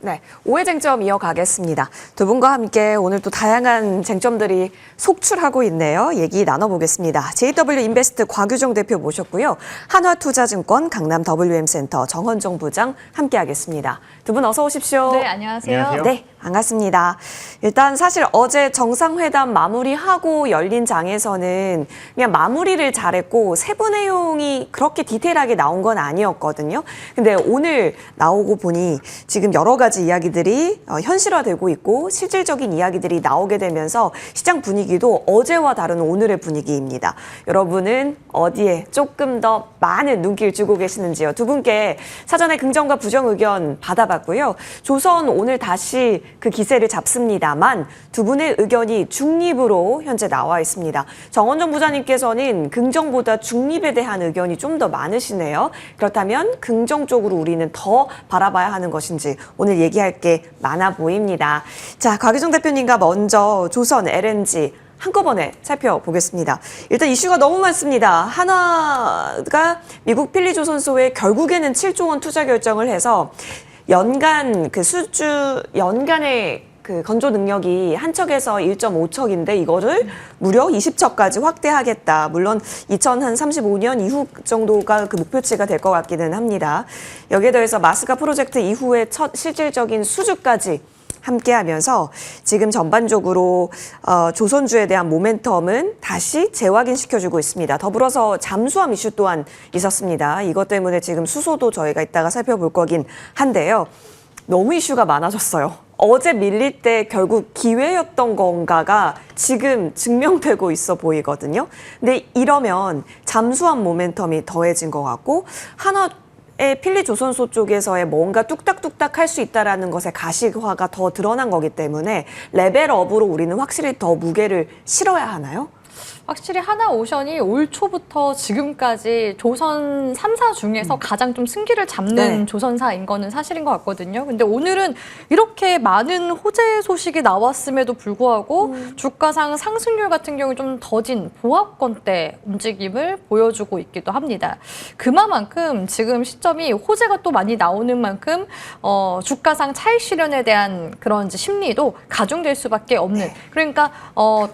네, 5회 쟁점 이어가겠습니다. 두 분과 함께 오늘 또 다양한 쟁점들이 속출하고 있네요. 얘기 나눠보겠습니다. JW 인베스트 곽유정 대표 모셨고요. 한화투자증권 강남 WM센터 정헌정 부장 함께하겠습니다. 두 분 어서 오십시오. 네, 안녕하세요. 네, 반갑습니다. 일단 사실 어제 정상회담 마무리하고 열린 장에서는 그냥 마무리를 잘했고 세부 내용이 그렇게 디테일하게 나온 건 아니었거든요. 근데 오늘 나오고 보니 지금 여러 가지 이야기들이 현실화되고 있고 실질적인 이야기들이 나오게 되면서 시장 분위기도 어제와 다른 오늘의 분위기입니다. 여러분은 어디에 조금 더 많은 눈길 주고 계시는지요? 두 분께 사전에 긍정과 부정 의견 받아봤고요. 조선 오늘 다시 그 기세를 잡습니다만 두 분의 의견이 중립으로 현재 나와 있습니다. 정헌정 부장님께서는 긍정보다 중립에 대한 의견이 좀 더 많으시네요. 그렇다면 긍정 쪽으로 우리는 더 바라봐야 하는 것인지 오늘 얘기할 게 많아 보입니다. 자, 곽유정 대표님과 먼저 조선 LNG 한꺼번에 살펴보겠습니다. 일단 이슈가 너무 많습니다. 한화가 미국 필리조선소에 결국에는 7조 원 투자 결정을 해서 연간 연간의 그 건조 능력이 한 척에서 1.5척인데 이거를 무려 20척까지 확대하겠다. 물론 2035년 이후 정도가 그 목표치가 될 것 같기는 합니다. 여기에 더해서 마스카 프로젝트 이후의 첫 실질적인 수주까지 함께하면서 지금 전반적으로 조선주에 대한 모멘텀은 다시 재확인시켜주고 있습니다. 더불어서 잠수함 이슈 또한 있었습니다. 이것 때문에 지금 수소도 저희가 이따가 살펴볼 거긴 한데요. 너무 이슈가 많아졌어요. 어제 밀릴 때 결국 기회였던 건가가 지금 증명되고 있어 보이거든요. 근데 이러면 잠수함 모멘텀이 더해진 것 같고 한화의 필리조선소 쪽에서의 뭔가 뚝딱뚝딱 할 수 있다는 것의 가시화가 더 드러난 거기 때문에 레벨업으로 우리는 확실히 더 무게를 실어야 하나요? 확실히 하나오션이 올 초부터 지금까지 조선 3사 중에서 가장 좀 승기를 잡는 조선사인 거는 사실인 것 같거든요. 근데 오늘은 이렇게 많은 호재 소식이 나왔음에도 불구하고 주가상 상승률 같은 경우 좀 더딘 보합권대 움직임을 보여주고 있기도 합니다. 그만큼 지금 시점이 호재가 또 많이 나오는 만큼 주가상 차익 실현에 대한 그런 이제 심리도 가중될 수밖에 없는, 그러니까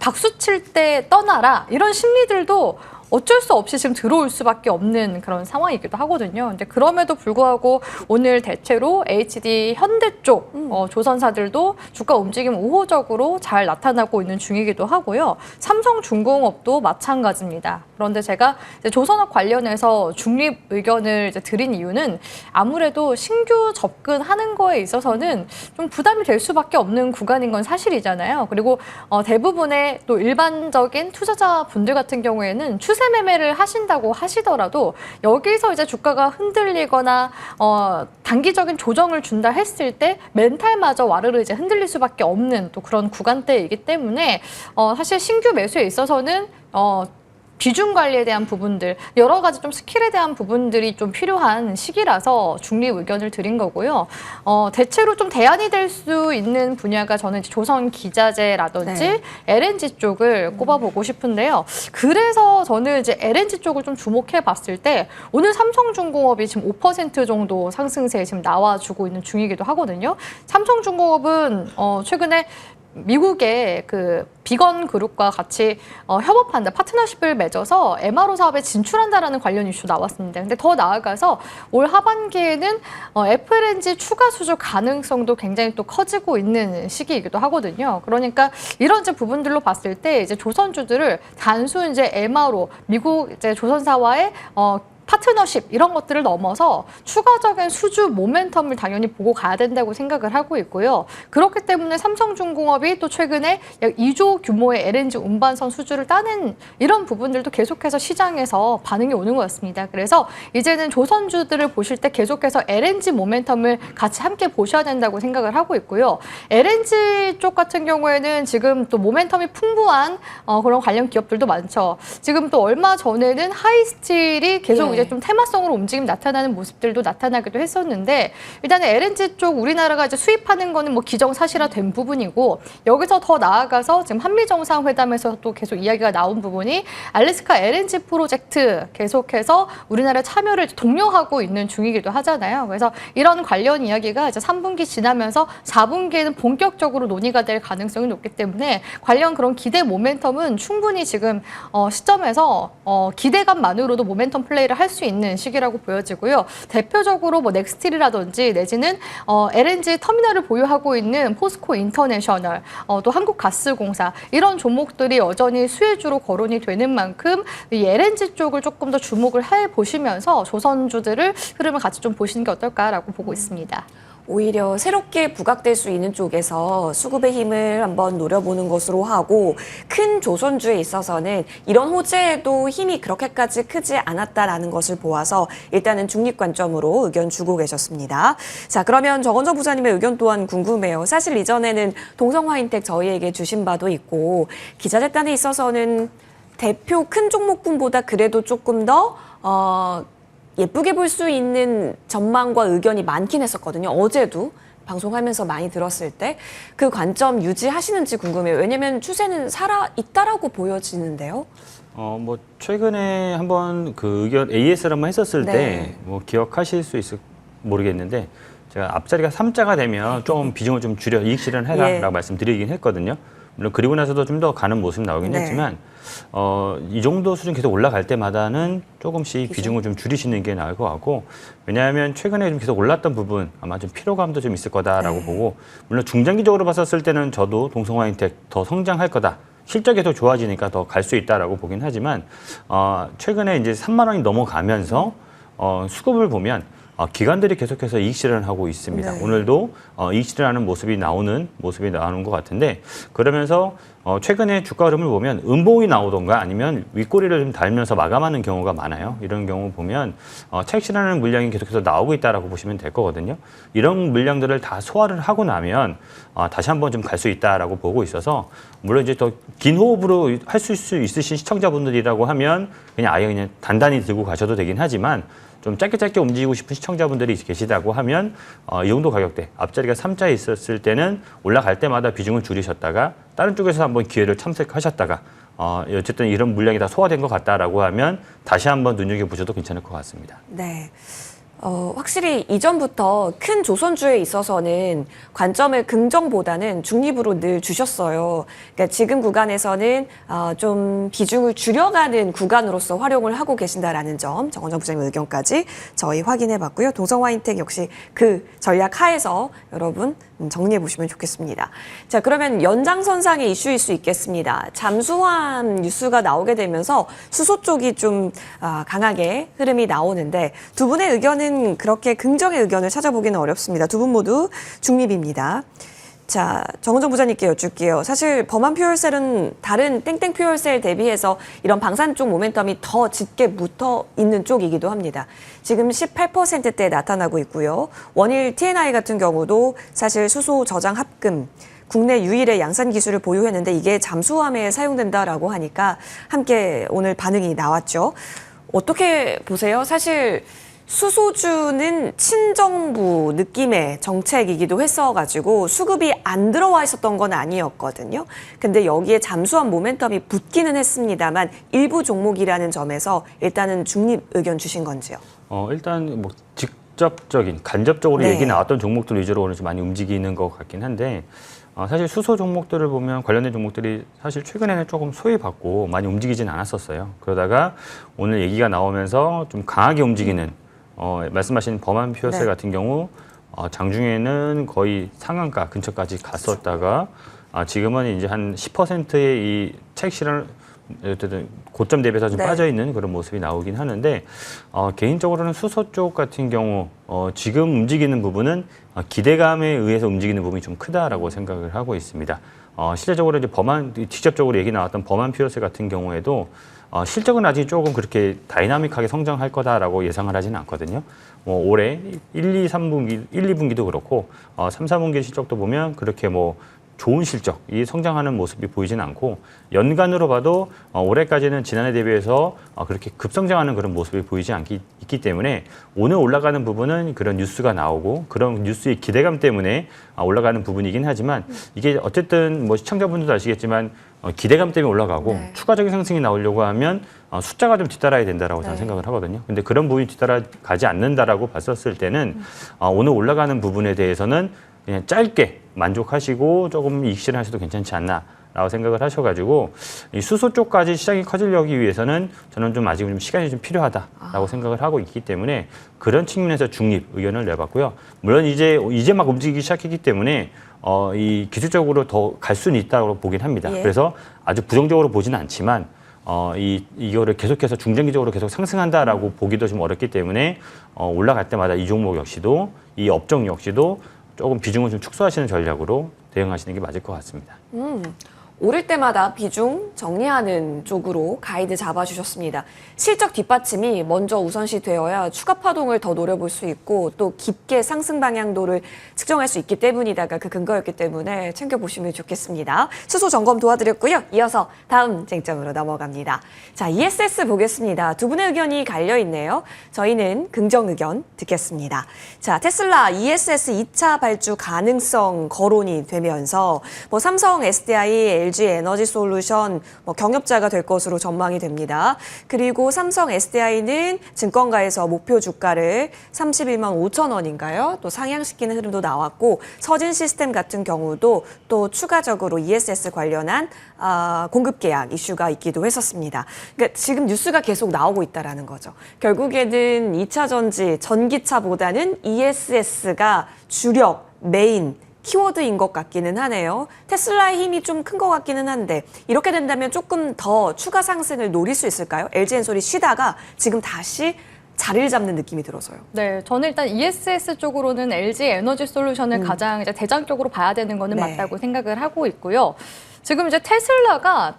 박수 칠 때 떠나라 이런 심리들도 어쩔 수 없이 지금 들어올 수밖에 없는 그런 상황이기도 하거든요. 근데 그럼에도 불구하고 오늘 대체로 HD 현대 쪽 조선사들도 주가 움직임 우호적으로 잘 나타나고 있는 중이기도 하고요. 삼성중공업도 마찬가지입니다. 그런데 제가 이제 조선업 관련해서 중립 의견을 이제 드린 이유는 아무래도 신규 접근하는 거에 있어서는 좀 부담이 될 수밖에 없는 구간인 건 사실이잖아요. 그리고 대부분의 또 일반적인 투자자분들 같은 경우에는 추세 매매를 하신다고 하시더라도 여기서 이제 주가가 흔들리거나 단기적인 조정을 준다 했을 때 멘탈마저 와르르 이제 흔들릴 수밖에 없는 또 그런 구간대이기 때문에 사실 신규 매수에 있어서는 비중 관리에 대한 부분들, 여러 가지 좀 스킬에 대한 부분들이 좀 필요한 시기라서 중립 의견을 드린 거고요. 대체로 좀 대안이 될 수 있는 분야가 저는 이제 조선 기자재라든지 LNG 쪽을 꼽아보고 싶은데요. 그래서 저는 이제 LNG 쪽을 좀 주목해 봤을 때 오늘 삼성중공업이 지금 5% 정도 상승세에 지금 나와주고 있는 중이기도 하거든요. 삼성중공업은 최근에 미국의 그 비건 그룹과 같이 협업한다, 파트너십을 맺어서 MRO 사업에 진출한다라는 관련 이슈 나왔습니다. 근데 더 나아가서 올 하반기에는 FLNG 추가 수주 가능성도 굉장히 또 커지고 있는 시기이기도 하거든요. 그러니까 이런 이제 부분들로 봤을 때 이제 조선주들을 단순 이제 MRO 미국 이제 조선사와의 파트너십 이런 것들을 넘어서 추가적인 수주 모멘텀을 당연히 보고 가야 된다고 생각을 하고 있고요. 그렇기 때문에 삼성중공업이 또 최근에 약 2조 규모의 LNG 운반선 수주를 따낸 이런 부분들도 계속해서 시장에서 반응이 오는 것 같습니다. 그래서 이제는 조선주들을 보실 때 계속해서 LNG 모멘텀을 같이 함께 보셔야 된다고 생각을 하고 있고요. LNG 쪽 같은 경우에는 지금 또 모멘텀이 풍부한 그런 관련 기업들도 많죠. 지금 또 얼마 전에는 하이스틸이 계속 이제 좀 테마성으로 움직임 나타나는 모습들도 나타나기도 했었는데 일단은 LNG 쪽 우리나라가 이제 수입하는 거는 뭐 기정사실화된 부분이고 여기서 더 나아가서 지금 한미 정상회담에서 또 계속 이야기가 나온 부분이 알래스카 LNG 프로젝트 계속해서 우리나라 참여를 독려하고 있는 중이기도 하잖아요. 그래서 이런 관련 이야기가 이제 3분기 지나면서 4분기에는 본격적으로 논의가 될 가능성이 높기 때문에 관련 그런 기대 모멘텀은 충분히 지금 시점에서 기대감만으로도 모멘텀 플레이를 할 수 있는 시기라고 보여지고요. 대표적으로 뭐 넥스틸이라든지 내지는 LNG 터미널을 보유하고 있는 포스코 인터내셔널, 또 한국가스공사 이런 종목들이 여전히 수혜주로 거론이 되는 만큼 이 LNG 쪽을 조금 더 주목을 해 보시면서 조선주들을 흐름을 같이 좀 보시는 게 어떨까라고 보고 있습니다. 오히려 새롭게 부각될 수 있는 쪽에서 수급의 힘을 한번 노려보는 것으로 하고 큰 조선주에 있어서는 이런 호재에도 힘이 그렇게까지 크지 않았다라는 것을 보아서 일단은 중립 관점으로 의견 주고 계셨습니다. 자, 그러면 정원정 부사님의 의견 또한 궁금해요. 사실 이전에는 동성화인텍 저희에게 주신 바도 있고 기자재단에 있어서는 대표 큰 종목군보다 그래도 조금 더 예쁘게 볼 수 있는 전망과 의견이 많긴 했었거든요. 어제도 방송하면서 많이 들었을 때 그 관점 유지하시는지 궁금해요. 왜냐면 추세는 살아있다라고 보여지는데요. 뭐 최근에 한번 그 의견 AS를 한번 했었을 네. 때 뭐 기억하실 수 있을 모르겠는데 제가 앞자리가 3자가 되면 좀 비중을 좀 줄여 이익 실현해라라고 예. 말씀드리긴 했거든요. 물론 그리고 나서도 좀 더 가는 모습 나오긴 네. 했지만 이 정도 수준 계속 올라갈 때마다는 조금씩 비중을 좀 줄이시는 게 나을 것 같고 왜냐하면 최근에 좀 계속 올랐던 부분 아마 좀 피로감도 좀 있을 거다라고 네. 보고 물론 중장기적으로 봤었을 때는 저도 동성화인텍 더 성장할 거다. 실적이 더 좋아지니까 더 갈 수 있다라고 보긴 하지만 최근에 이제 3만 원이 넘어가면서 수급을 보면 기관들이 계속해서 이익 실현을 하고 있습니다. 네. 오늘도 이익 실현하는 모습이 나오는 것 같은데 그러면서 최근에 주가 흐름을 보면 음봉이 나오던가 아니면 윗꼬리를 좀 달면서 마감하는 경우가 많아요. 이런 경우 보면 차익 실현하는 물량이 계속해서 나오고 있다라고 보시면 될 거거든요. 이런 물량들을 다 소화를 하고 나면 다시 한번 좀 갈 수 있다라고 보고 있어서 물론 이제 더 긴 호흡으로 할 수 있으신 시청자분들이라고 하면 그냥 아예 그냥 단단히 들고 가셔도 되긴 하지만 좀 짧게 움직이고 싶은 시청자분들이 계시다고 하면 이 정도 가격대 앞자리가 3자에 있었을 때는 올라갈 때마다 비중을 줄이셨다가 다른 쪽에서 한번 기회를 탐색하셨다가 어쨌든 이런 물량이 다 소화된 것 같다라고 하면 다시 한번 눈여겨보셔도 괜찮을 것 같습니다. 네. 확실히 이전부터 큰 조선주에 있어서는 관점을 긍정보다는 중립으로 늘 주셨어요. 그러니까 지금 구간에서는 좀 비중을 줄여가는 구간으로서 활용을 하고 계신다라는 점, 정원정 부장님 의견까지 저희 확인해봤고요. 동성화인텍 역시 그 전략 하에서 여러분 정리해 보시면 좋겠습니다. 자, 그러면 연장선상의 이슈일 수 있겠습니다. 잠수함 뉴스가 나오게 되면서 수소 쪽이 좀 강하게 흐름이 나오는데 두 분의 의견은 그렇게 긍정의 의견을 찾아보기는 어렵습니다. 두 분 모두 중립입니다. 자, 정은정 부장님께 여쭐게요. 사실 범한 퓨얼셀은 다른 땡땡 퓨얼셀 대비해서 이런 방산 쪽 모멘텀이 더 짙게 붙어 있는 쪽이기도 합니다. 지금 18%대 나타나고 있고요. 원일 TNI 같은 경우도 사실 수소 저장 합금 국내 유일의 양산 기술을 보유했는데 이게 잠수함에 사용된다라고 하니까 함께 오늘 반응이 나왔죠. 어떻게 보세요? 사실 수소주는 친정부 느낌의 정책이기도 했어가지고 수급이 안 들어와 있었던 건 아니었거든요. 근데 여기에 잠수함 모멘텀이 붙기는 했습니다만 일부 종목이라는 점에서 일단은 중립 의견 주신 건지요? 일단 뭐 직접적인 간접적으로 네. 얘기 나왔던 종목들 위주로 오늘 좀 많이 움직이는 것 같긴 한데 사실 수소 종목들을 보면 관련된 종목들이 사실 최근에는 조금 소외받고 많이 움직이진 않았었어요. 그러다가 오늘 얘기가 나오면서 좀 강하게 움직이는 말씀하신 범한 퓨어셀 네. 같은 경우 장중에는 거의 상한가 근처까지 갔었다가 지금은 이제 한 10%의 이 차익 실현 어쨌든 고점 대비해서 좀 네. 빠져 있는 그런 모습이 나오긴 하는데 개인적으로는 수소 쪽 같은 경우 지금 움직이는 부분은 기대감에 의해서 움직이는 부분이 좀 크다라고 생각을 하고 있습니다. 실제적으로 이제 직접적으로 얘기 나왔던 범한 퓨어셀 같은 경우에도 실적은 아직 조금 그렇게 다이나믹하게 성장할 거다라고 예상을 하지는 않거든요. 올해 1, 2분기도 그렇고 3, 4분기 실적도 보면 그렇게 좋은 실적, 이 성장하는 모습이 보이진 않고 연간으로 봐도 올해까지는 지난해 대비해서 그렇게 급성장하는 그런 모습이 보이지 있기 때문에 오늘 올라가는 부분은 그런 뉴스가 나오고 그런 뉴스의 기대감 때문에 올라가는 부분이긴 하지만 이게 어쨌든 뭐 시청자분들도 아시겠지만 기대감 때문에 올라가고 네. 추가적인 상승이 나오려고 하면 숫자가 좀 뒤따라야 된다라고 저는 생각을 하거든요. 근데 그런 부분이 뒤따라가지 않는다라고 봤었을 때는 오늘 올라가는 부분에 대해서는 그냥 짧게 만족하시고 조금 이익 실현하셔도 괜찮지 않나라고 생각을 하셔가지고 이 수소 쪽까지 시장이 커지려기 위해서는 저는 좀 아직은 좀 시간이 좀 필요하다라고 생각을 하고 있기 때문에 그런 측면에서 중립 의견을 내봤고요. 물론 이제 막 움직이기 시작했기 때문에 이 기술적으로 더 갈 수는 있다고 보긴 합니다. 예. 그래서 아주 부정적으로 보지는 않지만 이거를 계속해서 중장기적으로 계속 상승한다라고 보기도 좀 어렵기 때문에 올라갈 때마다 이 종목 역시도 이 업종 역시도 조금 비중을 좀 축소하시는 전략으로 대응하시는 게 맞을 것 같습니다. 오를 때마다 비중 정리하는 쪽으로 가이드 잡아주셨습니다. 실적 뒷받침이 먼저 우선시 되어야 추가 파동을 더 노려볼 수 있고 또 깊게 상승 방향도를 측정할 수 있기 때문이다가 그 근거였기 때문에 챙겨보시면 좋겠습니다. 수소 점검 도와드렸고요. 이어서 다음 쟁점으로 넘어갑니다. 자, ESS 보겠습니다. 두 분의 의견이 갈려있네요. 저희는 긍정 의견 듣겠습니다. 자, 테슬라 ESS 2차 발주 가능성 거론이 되면서 뭐 삼성, SDI, LG 에너지 솔루션 경협자가 될 것으로 전망이 됩니다. 그리고 삼성 SDI는 증권가에서 목표 주가를 31만 5천 원인가요? 또 상향시키는 흐름도 나왔고 서진 시스템 같은 경우도 또 추가적으로 ESS 관련한 공급 계약 이슈가 있기도 했었습니다. 그러니까 지금 뉴스가 계속 나오고 있다라는 거죠. 결국에는 2차 전지, 전기차보다는 ESS가 주력, 메인, 키워드인 것 같기는 하네요. 테슬라의 힘이 좀 큰 것 같기는 한데 이렇게 된다면 조금 더 추가 상승을 노릴 수 있을까요? LG엔솔이 쉬다가 지금 다시 자리를 잡는 느낌이 들어서요. 네, 저는 일단 ESS 쪽으로는 LG 에너지 솔루션을 가장 이제 대장적으로 봐야 되는 거는 네. 맞다고 생각을 하고 있고요. 지금 이제 테슬라가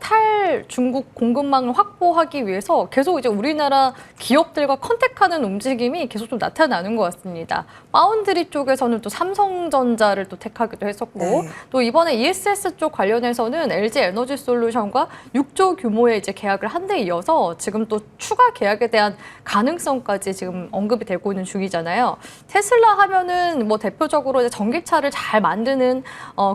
중국 공급망을 확보하기 위해서 계속 이제 우리나라 기업들과 컨택하는 움직임이 계속 좀 나타나는 것 같습니다. 파운드리 쪽에서는 또 삼성전자를 또 택하기도 했었고, 네. 또 이번에 ESS 쪽 관련해서는 LG 에너지 솔루션과 6조 규모의 이제 계약을 한 데 이어서 지금 또 추가 계약에 대한 가능성까지 지금 언급이 되고 있는 중이잖아요. 테슬라 하면은 뭐 대표적으로 이제 전기차를 잘 만드는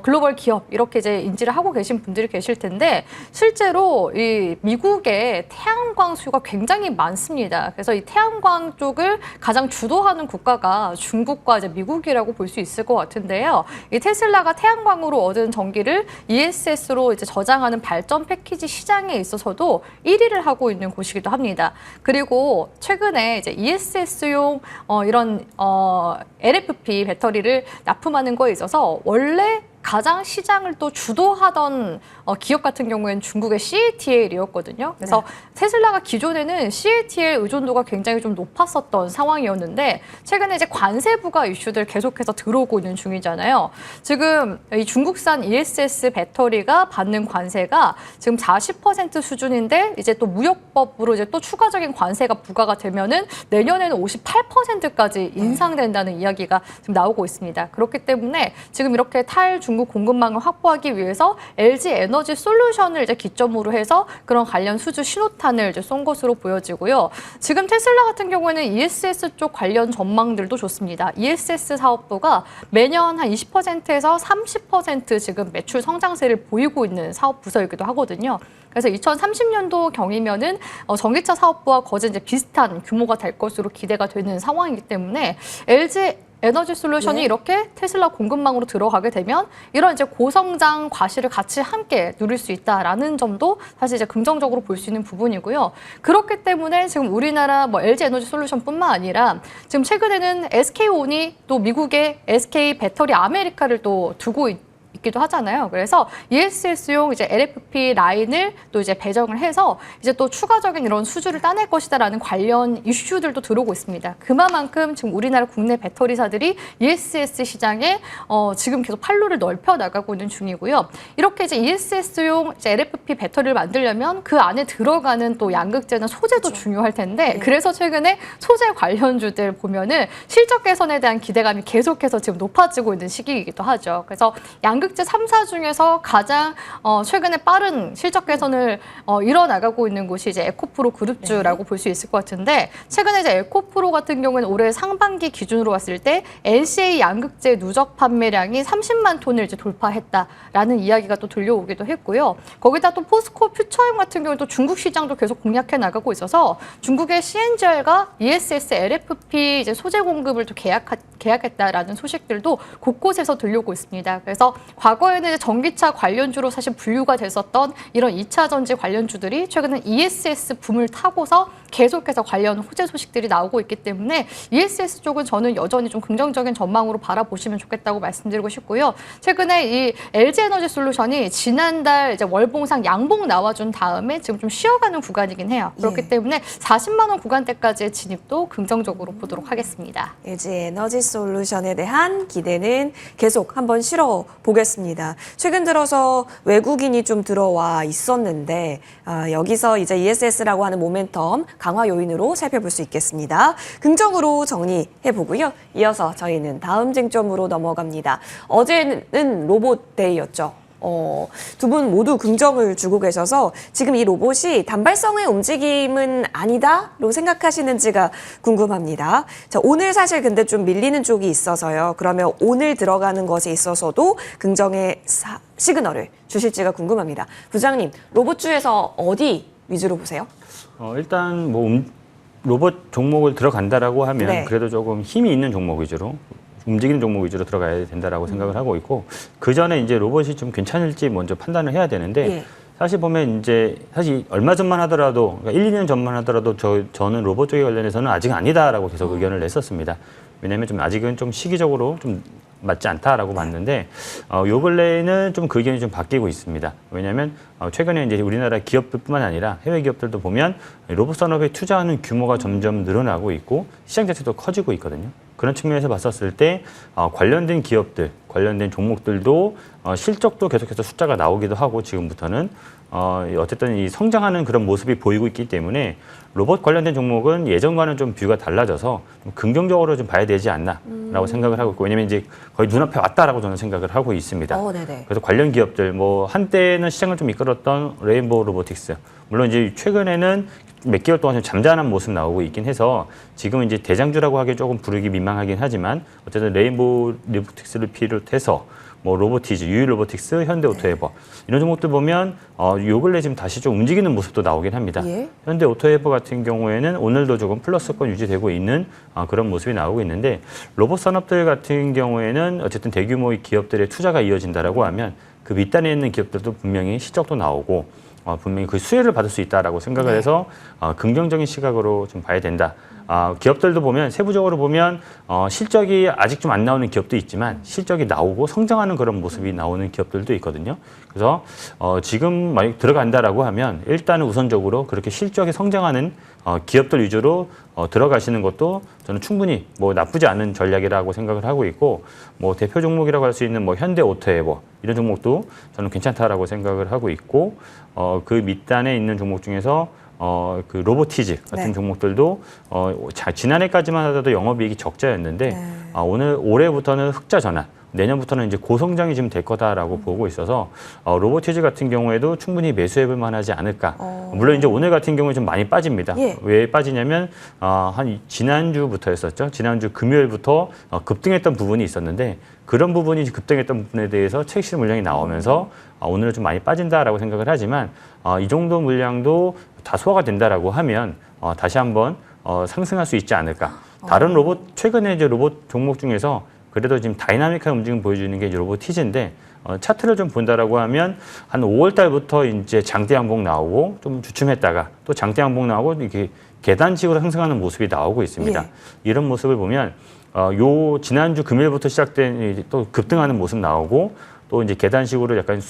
글로벌 기업 이렇게 이제 인지를 하고 계신 분들이 계실 텐데 실제로 이 미국의 태양광 수요가 굉장히 많습니다. 그래서 이 태양광 쪽을 가장 주도하는 국가가 중국과 이제 미국이라고 볼 수 있을 것 같은데요. 이 테슬라가 태양광으로 얻은 전기를 ESS로 이제 저장하는 발전 패키지 시장에 있어서도 1위를 하고 있는 곳이기도 합니다. 그리고 최근에 이제 ESS용 이런 LFP 배터리를 납품하는 거에 있어서 원래 가장 시장을 또 주도하던 기업 같은 경우에는 중국의 CATL이었거든요. 그래서 네. 테슬라가 기존에는 CATL 의존도가 굉장히 좀 높았었던 상황이었는데 최근에 이제 관세부가 이슈들 계속해서 들어오고 있는 중이잖아요. 지금 이 중국산 ESS 배터리가 받는 관세가 지금 40% 수준인데 이제 또 무역법으로 이제 또 추가적인 관세가 부과가 되면은 내년에는 58%까지 인상된다는 이야기가 지금 나오고 있습니다. 그렇기 때문에 지금 이렇게 중국 공급망을 확보하기 위해서 LG 에너지 솔루션을 이제 기점으로 해서 그런 관련 수주 신호탄을 이제 쏜 것으로 보여지고요. 지금 테슬라 같은 경우에는 ESS 쪽 관련 전망들도 좋습니다. ESS 사업부가 매년 한 20%에서 30% 지금 매출 성장세를 보이고 있는 사업 부서이기도 하거든요. 그래서 2030년도 경이면은 전기차 사업부와 거의 이제 비슷한 규모가 될 것으로 기대가 되는 상황이기 때문에 LG 에너지 솔루션이 네. 이렇게 테슬라 공급망으로 들어가게 되면 이런 이제 고성장 과실을 같이 함께 누릴 수 있다라는 점도 사실 이제 긍정적으로 볼 수 있는 부분이고요. 그렇기 때문에 지금 우리나라 뭐 LG 에너지 솔루션뿐만 아니라 지금 최근에는 SK온이 또 미국의 SK 배터리 아메리카를 또 두고 있기도 하잖아요. 그래서 ESS용 이제 LFP 라인을 또 이제 배정을 해서 이제 또 추가적인 이런 수주를 따낼 것이다라는 관련 이슈들도 들어오고 있습니다. 그만큼 지금 우리나라 국내 배터리사들이 ESS 시장에 지금 계속 판로를 넓혀 나가고 있는 중이고요. 이렇게 이제 ESS용 이제 LFP 배터리를 만들려면 그 안에 들어가는 또 양극재나 소재도 그렇죠. 중요할 텐데 네. 그래서 최근에 소재 관련주들 보면은 실적 개선에 대한 기대감이 계속해서 지금 높아지고 있는 시기이기도 하죠. 그래서 양극재 양극재 3사 중에서 가장 최근에 빠른 실적 개선을 이뤄나가고 있는 곳이 이제 에코프로 그룹주라고 볼 수 있을 것 같은데 최근에 이제 에코프로 같은 경우는 올해 상반기 기준으로 봤을 때 LCA 양극재 누적 판매량이 30만 톤을 이제 돌파했다라는 이야기가 또 들려오기도 했고요. 거기다 또 포스코 퓨처엠 같은 경우는 또 중국 시장도 계속 공략해 나가고 있어서 중국의 CNGR과 ESS, LFP 이제 소재 공급을 또 계약했다라는 소식들도 곳곳에서 들려오고 있습니다. 그래서 과거에는 이제 전기차 관련주로 사실 분류가 됐었던 이런 2차 전지 관련주들이 최근에 ESS 붐을 타고서 계속해서 관련 호재 소식들이 나오고 있기 때문에 ESS 쪽은 저는 여전히 좀 긍정적인 전망으로 바라보시면 좋겠다고 말씀드리고 싶고요. 최근에 이 LG에너지솔루션이 지난달 이제 월봉상 양봉 나와준 다음에 지금 좀 쉬어가는 구간이긴 해요. 그렇기 때문에 40만 원 구간대까지의 진입도 긍정적으로 보도록 하겠습니다. LG 에너지 솔루션에 대한 기대는 계속 한번 실어 보겠습니다. 최근 들어서 외국인이 좀 들어와 있었는데 여기서 이제 ESS라고 하는 모멘텀 강화 요인으로 살펴볼 수 있겠습니다. 긍정으로 정리해 보고요. 이어서 저희는 다음 쟁점으로 넘어갑니다. 어제는 로봇데이였죠. 두 분 모두 긍정을 주고 계셔서 지금 이 로봇이 단발성의 움직임은 아니다로 생각하시는지가 궁금합니다. 자, 오늘 사실 근데 좀 밀리는 쪽이 있어서요. 그러면 오늘 들어가는 것에 있어서도 긍정의 시그널을 주실지가 궁금합니다. 부장님, 로봇주에서 어디 위주로 보세요? 일단 뭐 로봇 종목을 들어간다라고 하면 네. 그래도 조금 힘이 있는 종목 위주로 움직이는 종목 위주로 들어가야 된다라고 생각을 하고 있고 그 전에 이제 로봇이 좀 괜찮을지 먼저 판단을 해야 되는데 예. 사실 보면 이제 사실 얼마 전만 하더라도 그러니까 1, 2년 전만 하더라도 저는 로봇 쪽에 관련해서는 아직 아니다라고 계속 의견을 냈었습니다. 왜냐하면 좀 아직은 좀 시기적으로 좀 맞지 않다라고 봤는데 요 근래에는 좀 그 의견이 좀 바뀌고 있습니다. 왜냐하면 최근에 이제 우리나라 기업들뿐만 아니라 해외 기업들도 보면 로봇 산업에 투자하는 규모가 점점 늘어나고 있고 시장 자체도 커지고 있거든요. 그런 측면에서 봤었을 때 관련된 기업들, 관련된 종목들도 실적도 계속해서 숫자가 나오기도 하고 지금부터는 어쨌든 이 성장하는 그런 모습이 보이고 있기 때문에 로봇 관련된 종목은 예전과는 좀 뷰가 달라져서 좀 긍정적으로 좀 봐야 되지 않나라고 생각을 하고 있고 왜냐면 이제 거의 눈앞에 왔다라고 저는 생각을 하고 있습니다. 네네. 그래서 관련 기업들 뭐 한때는 시장을 좀 이끌었던 레인보우 로보틱스 물론 이제 최근에는 몇 개월 동안 좀 잠잠한 모습 나오고 있긴 해서 지금은 이제 대장주라고 하기 조금 부르기 민망하긴 하지만 어쨌든 레인보우 로보틱스를 비롯해서 뭐 로보티즈, 유일 로보틱스, 현대 오토에버 이런 종목들 보면 요 근래 지금 다시 좀 움직이는 모습도 나오긴 합니다. 예. 현대 오토에버 같은 경우에는 오늘도 조금 플러스권 유지되고 있는 그런 모습이 나오고 있는데 로봇 산업들 같은 경우에는 어쨌든 대규모의 기업들의 투자가 이어진다라고 하면 그 밑단에 있는 기업들도 분명히 실적도 나오고 분명히 그 수혜를 받을 수 있다라고 생각을 해서 긍정적인 시각으로 좀 봐야 된다. 기업들도 보면 세부적으로 보면 실적이 아직 좀 안 나오는 기업도 있지만 실적이 나오고 성장하는 그런 모습이 나오는 기업들도 있거든요. 그래서 지금 만약 들어간다라고 하면 일단은 우선적으로 그렇게 실적이 성장하는 기업들 위주로 들어가시는 것도 저는 충분히 뭐 나쁘지 않은 전략이라고 생각을 하고 있고 뭐 대표 종목이라고 할 수 있는 뭐 현대 오토에버 이런 종목도 저는 괜찮다라고 생각을 하고 있고 그 밑단에 있는 종목 중에서 그 로보티즈 같은 네. 종목들도 지난해까지만 하더라도 영업이익이 적자였는데 올해부터는 흑자 전환, 내년부터는 이제 고성장이 좀 될 거다라고 보고 있어서 로보티즈 같은 경우에도 충분히 매수해볼 만하지 않을까. 물론 이제 오늘 같은 경우에 좀 많이 빠집니다. 예. 왜 빠지냐면 한 지난주부터였었죠. 지난주 금요일부터 급등했던 부분이 있었는데 그런 부분이 급등했던 부분에 대해서 채식 물량이 나오면서 오늘은 좀 많이 빠진다라고 생각을 하지만 이 정도 물량도 다 소화가 된다라고 하면 다시 한번 상승할 수 있지 않을까. 다른 로봇 최근에 이제 로봇 종목 중에서 그래도 지금 다이나믹한 움직임 보여주는 게 이제 로보티즈인데 차트를 좀 본다라고 하면 한 5월 달부터 이제 장대 양봉 나오고 좀 주춤했다가 또 장대 양봉 나오고 이렇게 계단식으로 상승하는 모습이 나오고 있습니다. 예. 이런 모습을 보면 요 지난주 금요일부터 시작된 또 급등하는 모습 나오고 또 이제 계단식으로 약간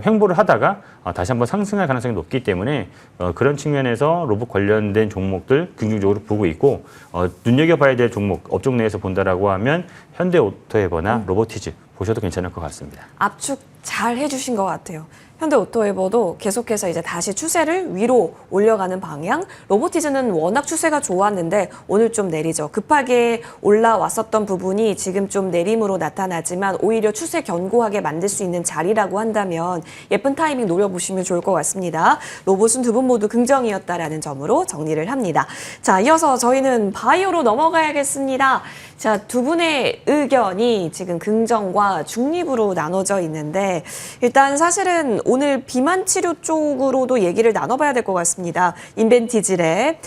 횡보를 하다가 다시 한번 상승할 가능성이 높기 때문에 그런 측면에서 로봇 관련된 종목들 긍정적으로 보고 있고 눈여겨봐야 될 종목 업종 내에서 본다라고 하면 현대 오토에버나 로보티즈 보셔도 괜찮을 것 같습니다. 압축 잘 해주신 것 같아요. 현대오토웨버도 계속해서 이제 다시 추세를 위로 올려가는 방향. 로보티즈는 워낙 추세가 좋았는데 오늘 좀 내리죠. 급하게 올라왔었던 부분이 지금 좀 내림으로 나타나지만 오히려 추세 견고하게 만들 수 있는 자리라고 한다면 예쁜 타이밍 노려보시면 좋을 것 같습니다. 로봇은 두 분 모두 긍정이었다라는 점으로 정리를 합니다. 자, 이어서 저희는 바이오로 넘어가야겠습니다. 자, 두 분의 의견이 지금 긍정과 중립으로 나눠져 있는데 일단 사실은 오늘 비만 치료 쪽으로도 얘기를 나눠봐야 될 것 같습니다. 인벤티지랩,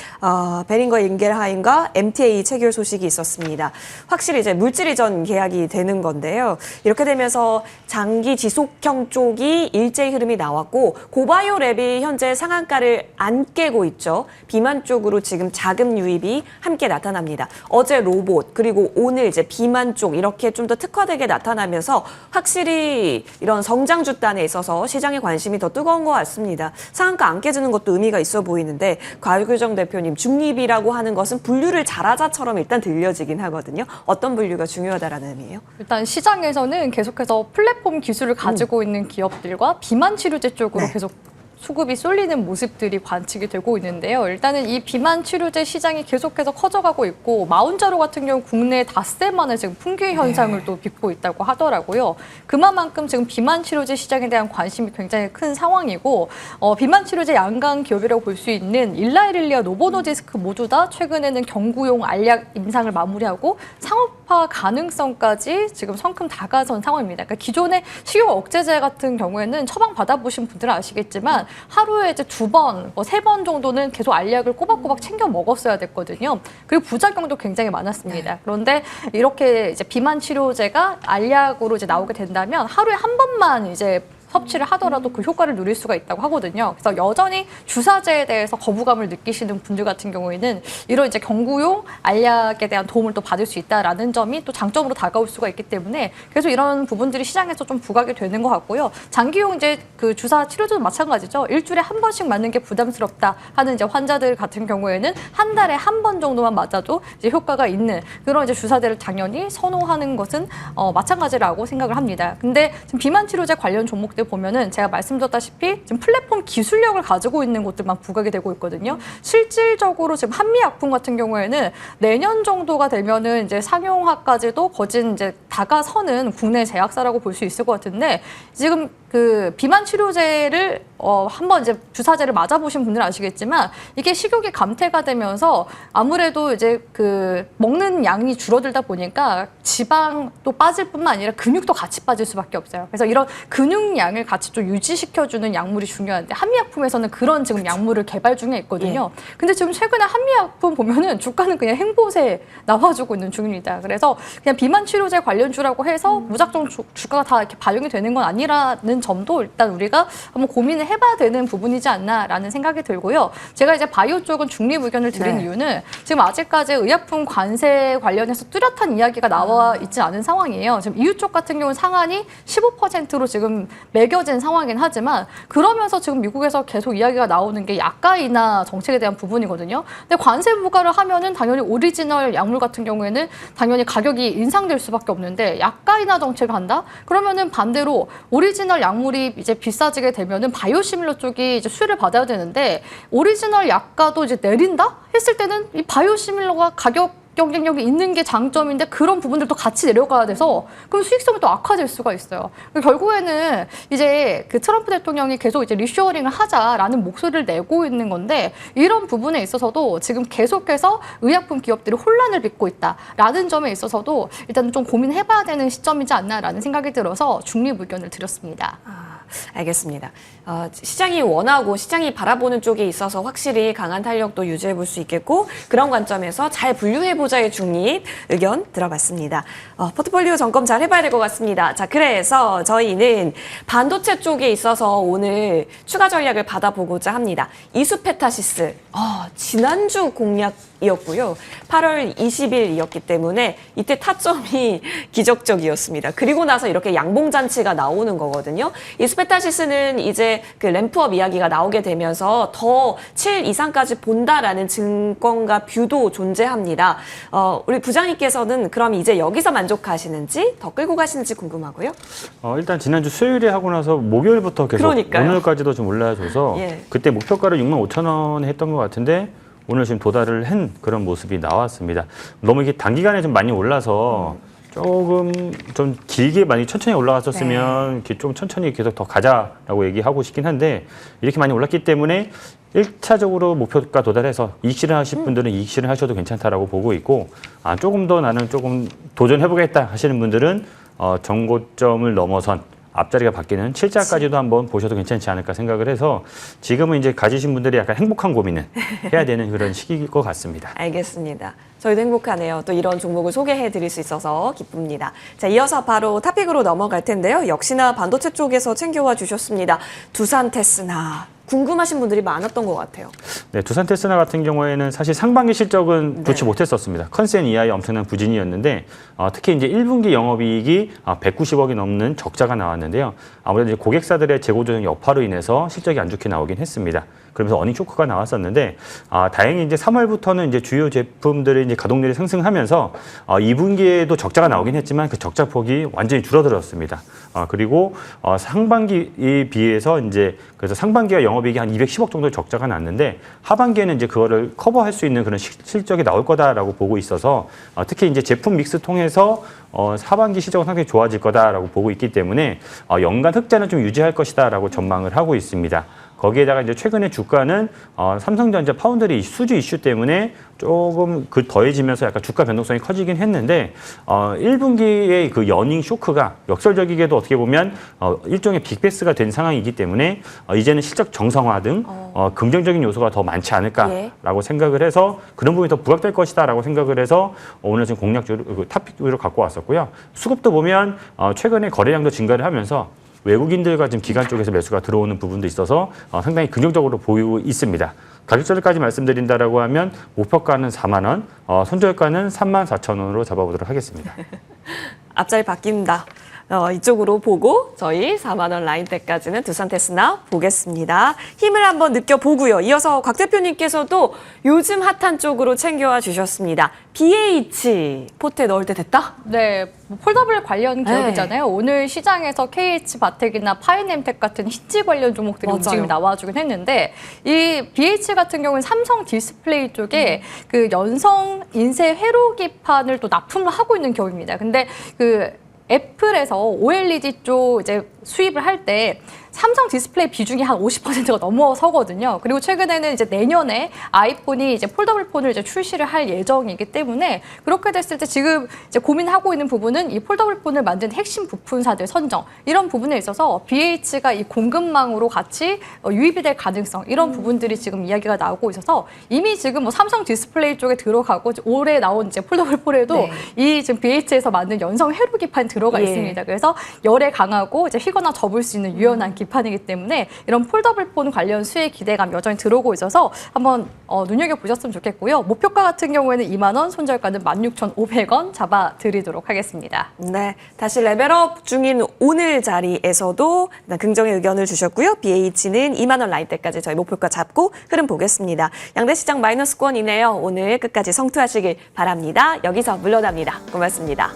베링거 인겔하임과 MTA 체결 소식이 있었습니다. 확실히 이제 물질 이전 계약이 되는 건데요. 이렇게 되면서 장기 지속형 쪽이 일제히 흐름이 나왔고 고바이오랩이 현재 상한가를 안 깨고 있죠. 비만 쪽으로 지금 자금 유입이 함께 나타납니다. 어제 로봇 그리고 오늘 이제 비만 쪽 이렇게 좀 더 특화되게 나타나면서 확실히 이런 성장주 단에 있어서 시장의 관심이 더 뜨거운 것 같습니다. 상한가 안 깨지는 것도 의미가 있어 보이는데 곽유정 대표님 중립이라고 하는 것은 분류를 잘하자처럼 일단 들려지긴 하거든요. 어떤 분류가 중요하다라는 의미예요? 일단 시장에서는 계속해서 플랫폼 기술을 가지고 있는 기업들과 비만 치료제 쪽으로 네. 계속 수급이 쏠리는 모습들이 관측이 되고 있는데요. 일단은 이 비만 치료제 시장이 계속해서 커져가고 있고 마운자로 같은 경우 국내 닷새 만에 지금 풍기 현상을 또 빚고 있다고 하더라고요. 그만큼 지금 비만 치료제 시장에 대한 관심이 굉장히 큰 상황이고 비만 치료제 양강 기업이라고 볼 수 있는 일라이릴리아 노보노디스크 모두 다 최근에는 경구용 알약 임상을 마무리하고 상업화 가능성까지 지금 성큼 다가선 상황입니다. 그러니까 기존의 식욕 억제제 같은 경우에는 처방 받아보신 분들은 아시겠지만 하루에 이제 2번, 3번 정도는 계속 알약을 꼬박꼬박 챙겨 먹었어야 됐거든요. 그리고 부작용도 굉장히 많았습니다. 그런데 이렇게 이제 비만 치료제가 알약으로 이제 나오게 된다면 하루에 한 번만 이제 섭취를 하더라도 그 효과를 누릴 수가 있다고 하거든요. 그래서 여전히 주사제에 대해서 거부감을 느끼시는 분들 같은 경우에는 이런 이제 경구용 알약에 대한 도움을 또 받을 수 있다라는 점이 또 장점으로 다가올 수가 있기 때문에 계속 이런 부분들이 시장에서 좀 부각이 되는 것 같고요. 장기용 이제 그 주사 치료제도 마찬가지죠. 일주일에 한 번씩 맞는 게 부담스럽다 하는 이제 환자들 같은 경우에는 한 달에 한 번 정도만 맞아도 이제 효과가 있는 그런 이제 주사제를 당연히 선호하는 것은 마찬가지라고 생각을 합니다. 근데 지금 비만 치료제 관련 종목 보면은 제가 말씀드렸다시피 지금 플랫폼 기술력을 가지고 있는 곳들만 부각이 되고 있거든요. 실질적으로 지금 한미약품 같은 경우에는 내년 정도가 되면은 이제 상용화까지도 거진 이제 다가서는 국내 제약사라고 볼 수 있을 것 같은데 지금 그 비만 치료제를 한번 이제 주사제를 맞아보신 분들은 아시겠지만 이게 식욕이 감퇴가 되면서 아무래도 이제 그 먹는 양이 줄어들다 보니까 지방도 빠질 뿐만 아니라 근육도 같이 빠질 수밖에 없어요. 그래서 이런 근육량을 같이 좀 유지시켜주는 약물이 중요한데 한미약품에서는 그런 지금 약물을 개발 중에 있거든요. 근데 지금 최근에 한미약품 보면은 주가는 그냥 행보세 나와주고 있는 중입니다. 그래서 그냥 비만 치료제 관련주라고 해서 무작정 주가가 다 이렇게 반영이 되는 건 아니라는 점도 일단 우리가 한번 고민을 해봐야 되는 부분이지 않나라는 생각이 들고요. 제가 이제 바이오 쪽은 중립 의견을 드린 이유는 지금 아직까지 의약품 관세 관련해서 뚜렷한 이야기가 나와 있지 않은 상황이에요. 지금 EU 쪽 같은 경우는 상한이 15%로 지금 매겨진 상황이긴 하지만 그러면서 지금 미국에서 계속 이야기가 나오는 게 약가 인하 정책에 대한 부분이거든요. 근데 관세 부과를 하면은 당연히 오리지널 약물 같은 경우에는 당연히 가격이 인상될 수밖에 없는데 약가 인하 정책을 한다? 그러면은 반대로 오리지널 약물이 이제 비싸지게 되면은 바이오시밀러 쪽이 이제 수혜를 받아야 되는데 오리지널 약가도 이제 내린다 했을 때는 이 바이오시밀러가 가격 경쟁력이 있는 게 장점인데 그런 부분들도 같이 내려가야 돼서 그럼 수익성이 또 악화될 수가 있어요. 결국에는 이제 그 트럼프 대통령이 계속 이제 리쇼어링을 하자라는 목소리를 내고 있는 건데 이런 부분에 있어서도 지금 계속해서 의약품 기업들이 혼란을 빚고 있다라는 점에 있어서도 일단 좀 고민해봐야 되는 시점이지 않나라는 생각이 들어서 중립 의견을 드렸습니다. 알겠습니다. 시장이 원하고 시장이 바라보는 쪽에 있어서 확실히 강한 탄력도 유지해 볼 수 있겠고 그런 관점에서 잘 분류해보자의 중립 의견 들어봤습니다. 포트폴리오 점검 잘 해봐야 될 것 같습니다. 자, 그래서 저희는 반도체 쪽에 있어서 오늘 추가 전략을 받아보고자 합니다. 이수페타시스, 지난주 공략이었고요. 8월 20일이었기 때문에 이때 타점이 기적적이었습니다. 그리고 나서 이렇게 양봉잔치가 나오는 거거든요. 코스메타시스는 이제 그 램프업 이야기가 나오게 되면서 더 7 이상까지 본다라는 증권가 뷰도 존재합니다. 우리 부장님께서는 그럼 이제 여기서 만족하시는지 더 끌고 가시는지 궁금하고요. 일단 지난주 수요일에 하고 나서 목요일부터 계속 그러니까요. 오늘까지도 좀 올라줘서 예. 그때 목표가를 65,000원에 했던 것 같은데 오늘 지금 도달을 한 그런 모습이 나왔습니다. 너무 이게 단기간에 좀 많이 올라서 조금 좀 길게 많이 천천히 올라갔었으면 이렇게 좀 천천히 계속 더 가자라고 얘기하고 싶긴 한데 이렇게 많이 올랐기 때문에 1차적으로 목표가 도달해서 이익 실현하실 분들은 이익 실현하셔도 괜찮다라고 보고 있고 조금 더 나는 조금 도전해보겠다 하시는 분들은 정고점을 넘어선 앞자리가 바뀌는 7자까지도 한번 보셔도 괜찮지 않을까 생각을 해서 지금은 이제 가지신 분들이 약간 행복한 고민을 해야 되는 그런 시기일 것 같습니다. 알겠습니다. 저희도 행복하네요. 또 이런 종목을 소개해 드릴 수 있어서 기쁩니다. 자, 이어서 바로 탑픽으로 넘어갈 텐데요. 역시나 반도체 쪽에서 챙겨와 주셨습니다. 두산 테스나. 궁금하신 분들이 많았던 것 같아요. 네, 두산 테스나 같은 경우에는 사실 상반기 실적은 좋지 못했었습니다. 컨센 이하의 엄청난 부진이었는데 특히 이제 1분기 영업이익이 190억이 넘는 적자가 나왔는데요. 아무래도 이제 고객사들의 재고 조정 여파로 인해서 실적이 안 좋게 나오긴 했습니다. 그러면서 어닝 쇼크가 나왔었는데 다행히 이제 3월부터는 이제 주요 제품들의 이제 가동률이 상승하면서 2분기에도 적자가 나오긴 했지만 그 적자 폭이 완전히 줄어들었습니다. 그리고 상반기에 비해서 이제 그래서 상반기가 영업이익이 한 210억 정도 적자가 났는데 하반기에는 이제 그거를 커버할 수 있는 그런 실적이 나올 거다라고 보고 있어서 특히 이제 제품 믹스 통해서 하반기 실적은 상당히 좋아질 거다라고 보고 있기 때문에 연간 흑자는 좀 유지할 것이다라고 전망을 하고 있습니다. 거기에다가 이제 최근에 주가는 삼성전자 파운드리 수주 이슈 때문에 조금 더해지면서 약간 주가 변동성이 커지긴 했는데 1분기의 그 여닝 쇼크가 역설적이게도 어떻게 보면 일종의 빅베스가 된 상황이기 때문에 이제는 실적 정상화 등 긍정적인 요소가 더 많지 않을까라고 생각을 해서 그런 부분이 더 부각될 것이다라고 생각을 해서 오늘 지금 공략주로 탑픽으로 갖고 왔었고요. 수급도 보면 최근에 거래량도 증가를 하면서 외국인들과 지금 기관 쪽에서 매수가 들어오는 부분도 있어서 상당히 긍정적으로 보이고 있습니다. 가격절까지 말씀드린다라고 하면 목표가는 4만 원, 손절가는 34,000원으로 잡아보도록 하겠습니다. 앞자리 바뀝니다. 이쪽으로 보고 저희 4만 원 라인대까지는 두산 테스나 보겠습니다. 힘을 한번 느껴보고요. 이어서 곽 대표님께서도 요즘 핫한 쪽으로 챙겨와 주셨습니다. BH 포트에 넣을 때 됐다? 네, 폴더블 관련 기업이잖아요. 오늘 시장에서 KH바텍이나 파이nem텍 같은 히치 관련 종목들이 맞아요. 움직임이 나와주긴 했는데 이 BH 같은 경우는 삼성 디스플레이 쪽에 그 연성 인쇄 회로기판을 또 납품을 하고 있는 기업입니다. 근데 그 애플에서 OLED 쪽 이제 수입을 할 때 삼성 디스플레이 비중이 한 50%가 넘어서거든요. 그리고 최근에는 이제 내년에 아이폰이 이제 폴더블 폰을 이제 출시를 할 예정이기 때문에 그렇게 됐을 때 지금 이제 고민하고 있는 부분은 이 폴더블 폰을 만든 핵심 부품사들 선정 이런 부분에 있어서 BH가 이 공급망으로 같이 유입이 될 가능성 이런 부분들이 지금 이야기가 나오고 있어서 이미 지금 뭐 삼성 디스플레이 쪽에 들어가고 올해 나온 이제 폴더블 폰에도 이 지금 BH에서 만든 연성 회로기판 들어가 있습니다. 그래서 열에 강하고 이제 휘거나 접을 수 있는 유연한 기판이기 때문에 이런 폴더블 폰 관련 수혜 기대감 여전히 들어오고 있어서 한번 눈여겨보셨으면 좋겠고요. 목표가 같은 경우에는 2만 원, 손절가는 16,500원 잡아드리도록 하겠습니다. 네, 다시 레벨업 중인 오늘 자리에서도 긍정의 의견을 주셨고요. BH는 2만 원 라인대까지 저희 목표가 잡고 흐름 보겠습니다. 양대 시장 마이너스권이네요. 오늘 끝까지 성투하시길 바랍니다. 여기서 물러납니다. 고맙습니다.